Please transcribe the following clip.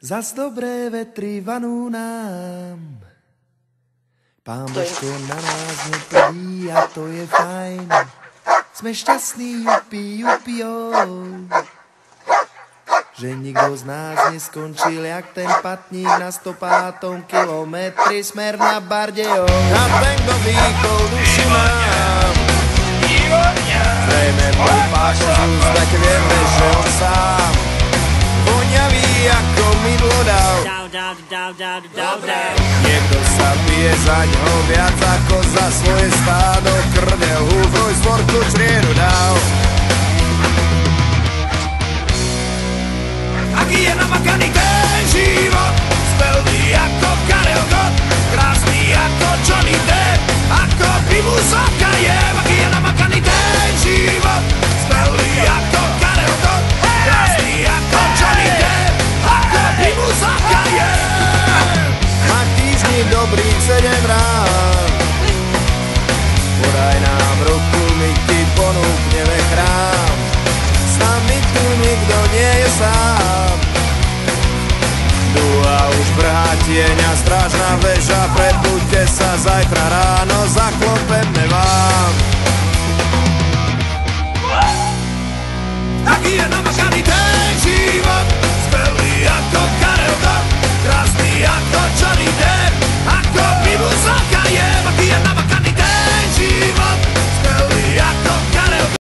Zas dobré vetry vanú nám. Pán Božko na nás neplní a to je fajn. Sme šťastní, jupi, jupi, oj. Že nikto z nás neskončil jak ten patník na 105. kilometri smer na Bardejov. A ten, kto dýchol dušu nám, zrejme bol pášos, tak vieme, že on sám voňavý ako mydlo dal. Niekto sa bije za ňo viac ako za svoje stádo, krdel húfroj z vorku črieru dal. Aký je namakaný ten život, spelný ako Karel Gott, krásný ako Johnny Depp, ako Primus Okajev. Aký je namakaný ten život, spelný ako Karel Gott, krásny ako Johnny Depp, ako Primus Okajev. Má týždni dobrých 7 rán, podaj nám ruku, my ti ponúkneme chrám. S nami tu nikto nie je sám. A už vrhá tieňa strážna väža, prebuďte sa zajtra ráno.